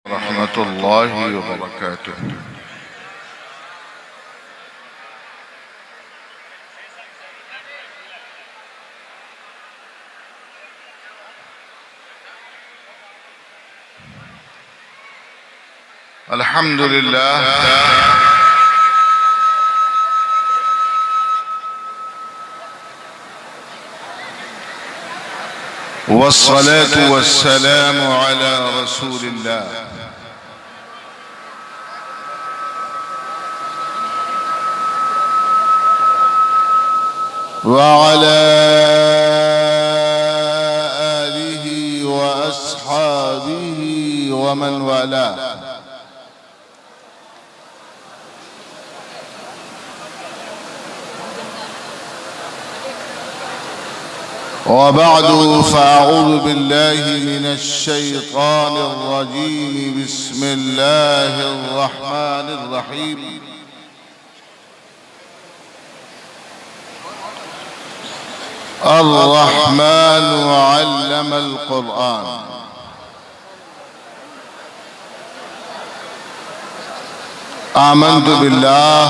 ورحمة الله وبركاته. الحمد لله والصلاة والسلام على رسول الله وعلى آله وأصحابه ومن والاه. وبعد فأعوذ بالله من الشيطان الرجيم. بسم الله الرحمن الرحيم. الرحمن علم القرآن. آمنت بالله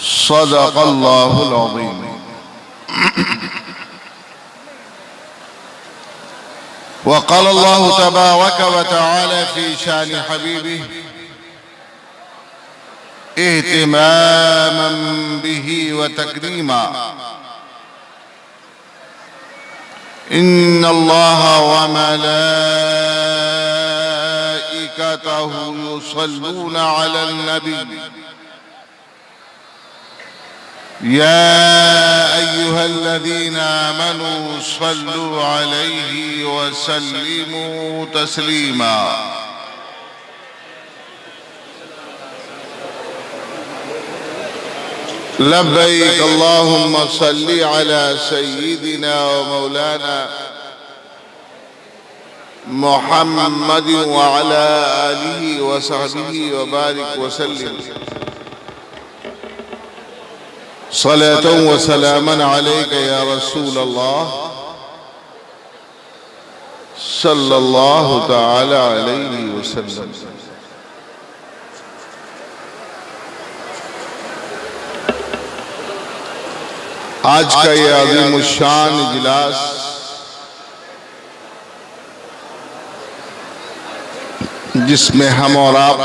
صدق الله العظيم. وقال الله تبارك وتعالى في شان حبيبه اهتماما به وتكريما: إن الله وملائكته يصلون على النبي يا أيها الذين آمنوا صلوا عليه وسلموا تسليما. لبيك اللهم صل على سيدنا ومولانا محمد وعلى آله وصحبه وبارك وسلم صلاة وسلاما عليك يا رسول الله صلى الله تعالى عليه وسلم. آج کا یہ عظیم الشان اجلاس جس میں ہم اور آپ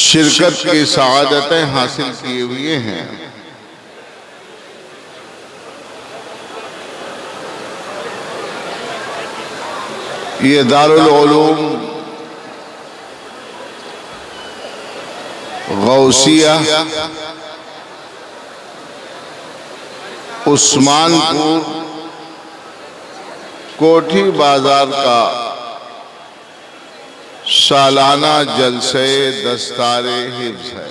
شرکت کی سعادتیں حاصل کیے ہوئے ہیں، یہ دارالعلوم غوثیہ عثمان پور کوٹھی بازار کا سالانہ جلسے دستار حفظ ہے۔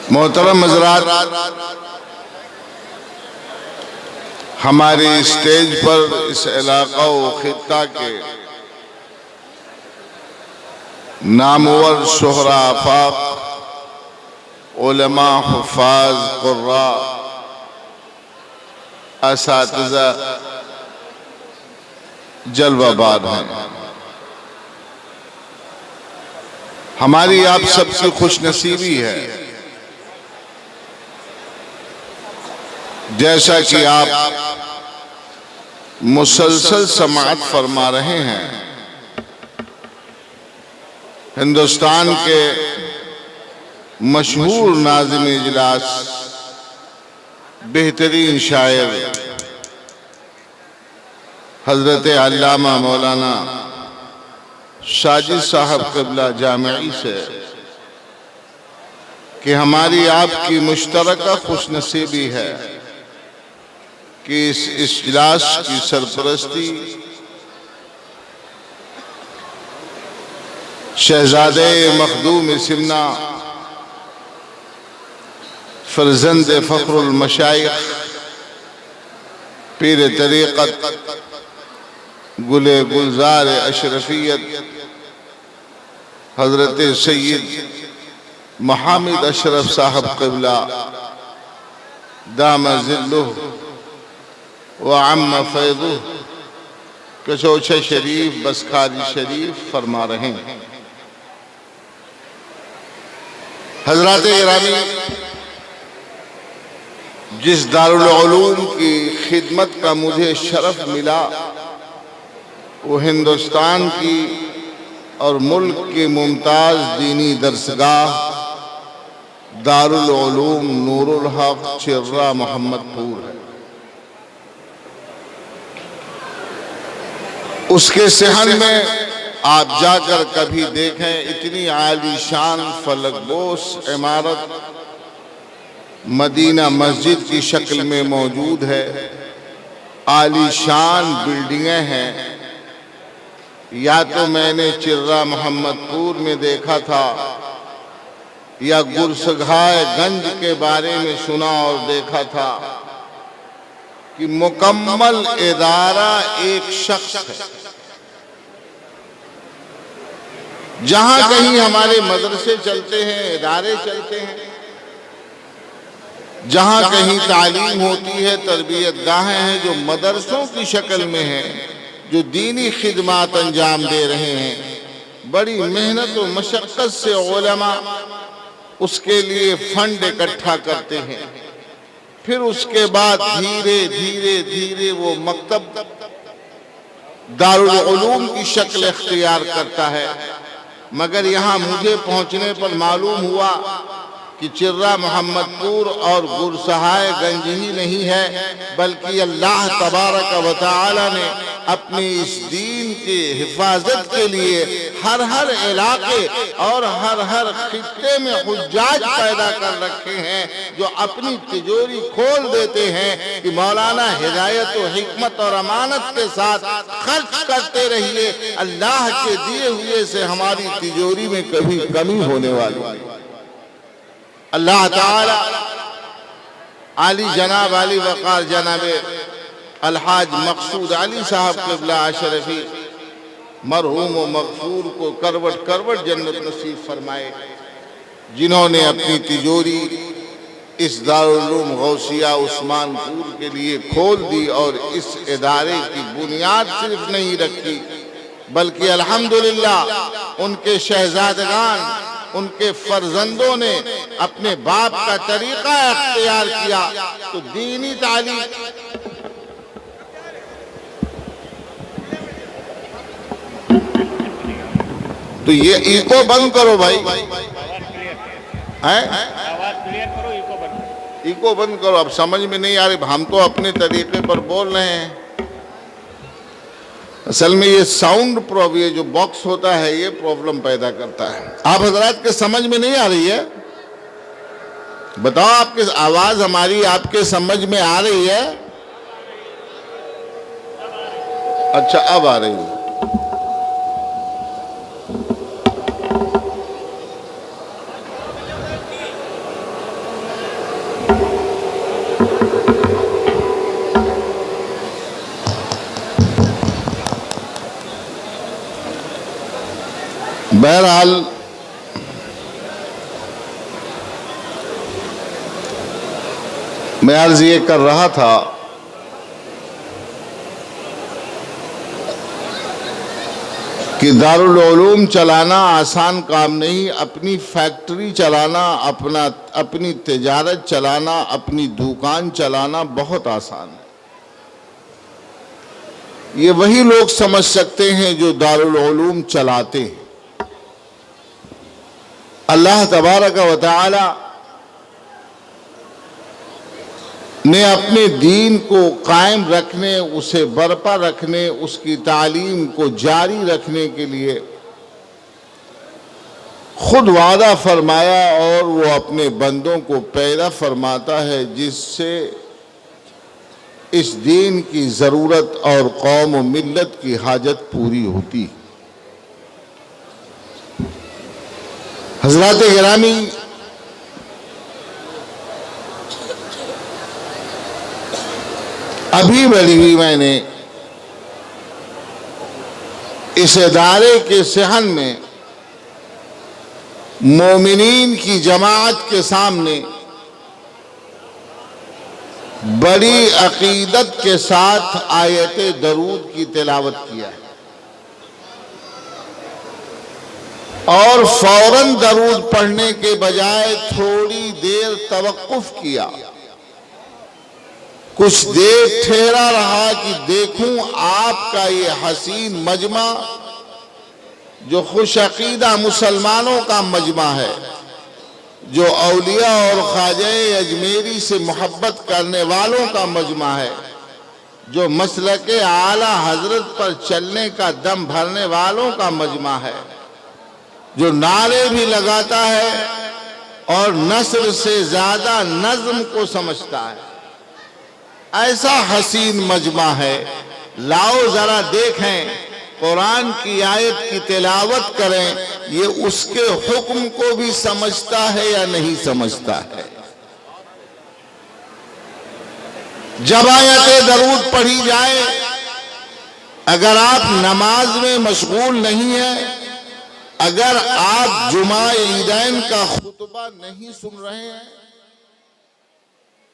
محترم حضرات، ہمارے اسٹیج پر اس علاقہ و خطہ کے نامور شہراء آفاق، علماء، حفاظ، قراء، اساتذہ جلوہ باد ہیں۔ ہماری آپ سب کی خوش نصیبی ہے، جیسا کہ آپ مسلسل سماعت فرما رہے ہیں، ہندوستان کے مشہور ناظم اجلاس، بہترین شاعر حضرت علامہ مولانا ساجد صاحب قبلہ جامعی سے کہ ہماری آپ کی مشترکہ خوش نصیبی ہے کہ اس اجلاس کی سرپرستی شہزادے مخدوم سمنا، فرزند فخر المشائخ، پیر طریقت، گل گلزار اشرفیت، حضرت سید محمد اشرف صاحب قبلہ دام ذلہ وعم فیضہ، کچوچے شریف بسکھاری شریف فرما رہے ہیں۔ حضرات گرامی، جس دارالعلوم کی خدمت کا مجھے شرف ملا وہ ہندوستان کی اور ملک کی ممتاز دینی درسگاہ دارالعلوم نور الحق چرہ محمد پور ہے۔ اس کے صحن میں آپ جا کر کبھی دیکھیں، اتنی عالی شان فلک بوس عمارت مدینہ مسجد کی شکل میں موجود ہے، عالی شان بلڈنگیں ہیں۔ یا تو میں نے چرہ محمد پور میں دیکھا تھا یا گرسگھائے گنج کے بارے میں سنا اور دیکھا تھا کہ مکمل ادارہ ایک شخص ہے۔ جہاں کہیں ہمارے مدرسے چلتے ہیں، ادارے چلتے ہیں، جہاں کہیں تعلیم ہوتی ہے، تربیت گاہیں ہیں جو مدرسوں کی شکل میں ہیں، جو دینی خدمات انجام دے رہے ہیں، بڑی محنت و مشقت سے علماء اس کے لیے فنڈ اکٹھا کرتے ہیں، پھر اس کے بعد دھیرے دھیرے دھیرے وہ مکتب دارالعلوم کی شکل اختیار کرتا ہے۔ مگر یہاں مجھے پہنچنے پر معلوم ہوا کہ چرہ محمد پور اور گرسہائے گنج ہی نہیں ہے، بلکہ اللہ تبارک و تعالی نے اپنی اس دین کی حفاظت کے لیے ہر علاقے اور ہر خطے میں حجاج پیدا کر رکھے ہیں جو اپنی تجوری کھول دیتے ہیں کہ مولانا ہدایت و حکمت اور امانت کے ساتھ خرچ کرتے رہیے، اللہ کے دیے ہوئے سے ہماری تجوری میں کبھی کمی ہونے والی ہے۔ اللہ تعالی علی جناب علی وقار جناب الحاج مقصود علی صاحب قبلہ اشرفی مرحوم و مغفور کو کروٹ کروٹ جنت نصیب فرمائے، جنہوں نے اپنی تجوری اس دارالعلوم غوثیہ عثمان پور کے لیے کھول دی اور اس ادارے کی بنیاد صرف نہیں رکھی بلکہ الحمدللہ ان کے شہزادگان، ان کے فرزندوں نے اپنے باپ کا طریقہ اختیار کیا تو دینی تعلیم تو یہ ایکو بند کرو بھائی، ایکو بند کرو، اب سمجھ میں نہیں آ رہی، ہم تو اپنے طریقے پر بول رہے ہیں۔ اصل میں یہ ساؤنڈ یہ جو باکس ہوتا ہے یہ پرابلم پیدا کرتا ہے۔ آپ حضرات کے سمجھ میں نہیں آ رہی ہے؟ بتاؤ، آپ کی آواز ہماری آپ کے سمجھ میں آ رہی ہے؟ اچھا اب آ رہی ہے۔ بہرحال میں عرض یہ کر رہا تھا کہ دارالعلوم چلانا آسان کام نہیں، اپنی فیکٹری چلانا، اپنی تجارت چلانا، اپنی دکان چلانا بہت آسان ہے۔ یہ وہی لوگ سمجھ سکتے ہیں جو دارالعلوم چلاتے ہیں۔ اللہ تبارک و تعالی نے اپنے دین کو قائم رکھنے، اسے برپا رکھنے، اس کی تعلیم کو جاری رکھنے کے لیے خود وعدہ فرمایا اور وہ اپنے بندوں کو پیدا فرماتا ہے، جس سے اس دین کی ضرورت اور قوم و ملت کی حاجت پوری ہوتی۔ حضرات گرامی، ابھی بڑی میں نے اس ادارے کے صحن میں مومنین کی جماعت کے سامنے بڑی عقیدت کے ساتھ آیت درود کی تلاوت کیا اور فوراً درود پڑھنے کے بجائے تھوڑی دیر توقف کیا، کچھ دیر ٹھہرا رہا کہ دیکھوں آپ کا یہ حسین مجمع جو خوش عقیدہ مسلمانوں کا مجمع ہے، جو اولیاء اور خواجہ اجمیری سے محبت کرنے والوں کا مجمع ہے، جو مسلک اعلیٰ حضرت پر چلنے کا دم بھرنے والوں کا مجمع ہے، جو نعرے بھی لگاتا ہے اور نثر سے زیادہ نظم کو سمجھتا ہے، ایسا حسین مجمع ہے۔ لاؤ ذرا دیکھیں، قرآن کی آیت کی تلاوت کریں، یہ اس کے حکم کو بھی سمجھتا ہے یا نہیں سمجھتا ہے؟ جب آیت درود پڑھی جائے، اگر آپ نماز میں مشغول نہیں ہیں، اگر آپ جمعہ عیدین کا خطبہ نہیں سن رہے ہیں،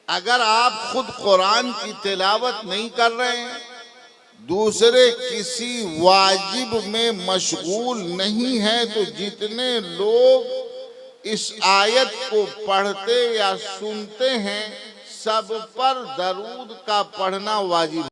اگر آپ خود قرآن کی تلاوت نہیں کر رہے ہیں، دوسرے کسی واجب میں مشغول نہیں ہیں، تو جتنے لوگ اس آیت کو پڑھتے یا سنتے ہیں، سب پر درود کا پڑھنا واجب ہے۔